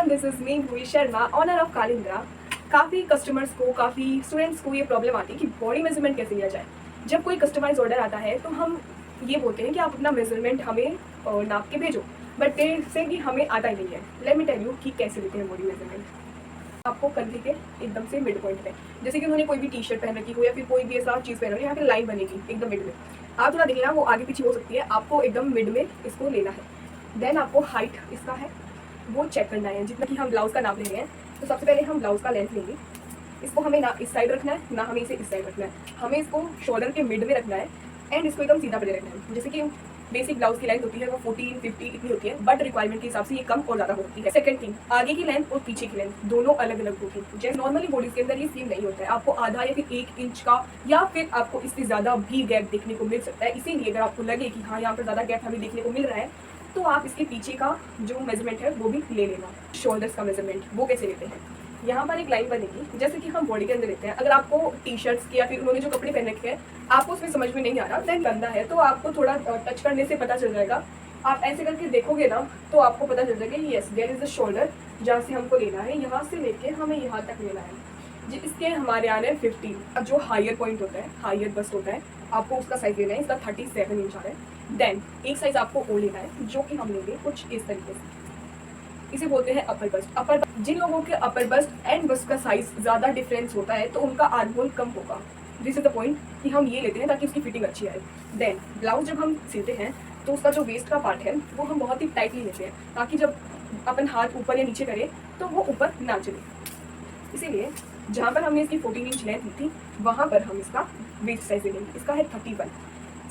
This is me Bhumi Sharma, owner of Kalindra. काफ़ी customers को, काफ़ी स्टूडेंट्स को ये प्रॉब्लम आती है कि बॉडी मेजरमेंट कैसे लिया जाए। जब कोई कस्टमाइज ऑर्डर आता है तो हम ये बोलते हैं कि आप अपना मेजरमेंट हमें नाप के भेजो, बट देर से कि हमें आता ही नहीं है। लेट मी टेल यू कि कैसे लेते हैं बॉडी मेजरमेंट। आपको कंधे के एकदम से मिड पॉइंट पे, जैसे कि उन्होंने कोई भी टी शर्ट पहन रखी हो या फिर कोई भी ऐसा चीज़ पहन रखी है, यहाँ पे लाइन बनेगी एकदम मिड में। आप थोड़ा देखना, वो आगे पीछे हो सकती है, आपको एकदम मिड में इसको लेना है। देन आपको हाइट इसका है वो चेक करना है, जितना कि हम ब्लाउज का नाप ले रहे हैं। तो सबसे पहले हम ब्लाउज का लेंथ लेंगे। इसको हमें ना इस साइड रखना है, ना हमें इसे इस साइड रखना है। हमें इसको शोल्डर के मिड में रखना है एंड इसको एकदम सीधा पड़े रखना है। जैसे कि बेसिक ब्लाउज की लेंथ होती है वो 14-50 इतनी होती है, बट रिक्वायरमेंट के हिसाब से ये कम और ज़्यादा होती है। सेकंड थिंग, आगे की लेंथ और पीछे की लेंथ दोनों अलग अलग होती है। जैसे नॉर्मली बॉडीज के अंदर ये सेम नहीं होता है, आपको आधा या फिर 1 इंच का या फिर आपको इससे ज़्यादा भी गैप देखने को मिल सकता है। इसीलिए अगर आपको लगे कि हाँ यहाँ पर ज़्यादा गैप हमें देखने को मिल रहा है, तो आप इसके पीछे का जो मेजरमेंट है वो भी ले लेना। शोल्डर्स का मेजरमेंट वो कैसे लेते हैं, यहाँ पर एक लाइन बनेगी जैसे कि हम बॉडी के अंदर लेते हैं। अगर आपको टी शर्ट्स की या फिर उन्होंने जो कपड़े पहन रखे हैं आपको उसमें समझ में नहीं आ रहा, देन गंदा है, तो आपको थोड़ा टच करने से पता चल जाएगा। आप ऐसे करके देखोगे ना तो आपको पता चल जाएगा कि yes there is the shoulder, जहाँ से हमको लेना है, यहाँ से लेके हमें यहाँ तक लेना है। इसके हमारे आने हैं 15। अब जो हायर पॉइंट होता है, हायर बस्ट होता है, आपको उसका साइज लेना है। इसका 37 इंच आ रहा है। देन एक साइज आपको और लेना है, जो कि हम लेंगे कुछ इस तरीके से। इसे बोलते हैं अपर बस्ट। अपर जिन लोगों के अपर बस्ट एंड बस्ट का साइज ज़्यादा डिफरेंस होता है तो उनका आर्म होल कम होगा। दिस इज द पॉइंट कि हम ये लेते हैं ताकि उसकी फिटिंग अच्छी आए। देन ब्लाउज जब हम सिलते हैं तो उसका जो वेस्ट का पार्ट है वो हम बहुत ही टाइटली लेते हैं, ताकि जब अपन हाथ ऊपर या नीचे करें तो वो ऊपर ना चले। इसीलिए जहाँ पर हमने इसकी 14 इंच लेंथ ली थी वहाँ पर हम इसका वेस्ट साइज लेंगे। इसका है 31।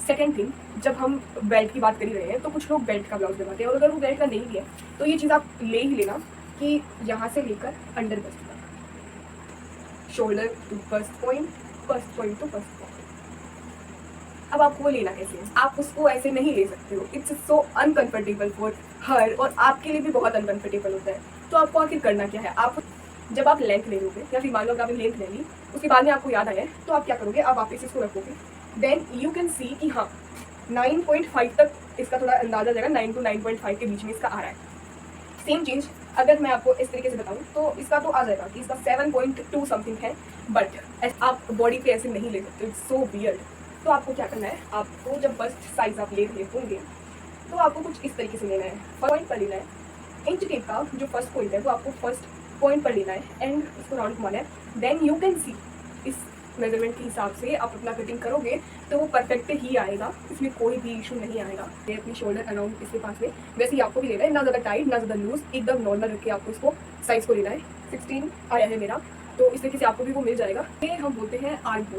सेकेंड थिंग, जब हम बेल्ट की बात कर ही रहे हैं तो कुछ लोग बेल्ट का ब्लाउज बनवाते हैं, और अगर वो बेल्ट का नहीं है तो ये चीज़ आप ले ही लेना कि यहाँ से लेकर अंडर बस्ट तक, shoulder to bust point to bust point. अब आपको वो लेना कैसे है, आप उसको ऐसे नहीं ले सकते हो। It's so uncomfortable for her, और आपके लिए भी बहुत अनकंफर्टेबल होता है। तो आपको आखिर करना क्या है, आप जब आप लेंथ ले लोगे या फिर मान लो कि आपने लेंथ ले ली, उसके बाद में आपको याद आया तो आप क्या करोगे, आप वापस इसको रखोगे। देन यू कैन सी कि हाँ 9.5 तक इसका थोड़ा अंदाजा जाएगा, 9 to 9.5 के बीच में इसका आ रहा है। सेम चीज़ अगर मैं आपको इस तरीके से बताऊँ तो इसका तो आ जाएगा कि इसका 7.2 समथिंग है, बट आप बॉडी पे ऐसे नहीं ले सकते, इट्स सो वियर्ड। तो आपको क्या करना है, आपको जब बस्ट साइज आप ले रहे होंगे तो आपको कुछ इस तरीके से लेना है। पॉइंट पर लेना है, इंच टेप का जो फर्स्ट पॉइंट है वो आपको फर्स्ट पॉइंट पर लेना है एंड इसको राउंड घुमाना है। देन यू कैन सी इस मेजरमेंट के हिसाब से आप अपना कटिंग करोगे तो वो परफेक्ट ही आएगा, इसमें कोई भी इशू नहीं आएगा। ये अपनी शोल्डर अराउंड इसके पास में वैसे ही आपको भी लेना है, ना ज़्यादा टाइट ना ज़्यादा लूज, एकदम नॉर्मल रख के आपको इसको साइज़ को लेना है। 16 आया है मेरा, तो इस तरीके से आपको भी वो मिल जाएगा। ये हम बोलते हैं आर्म होल।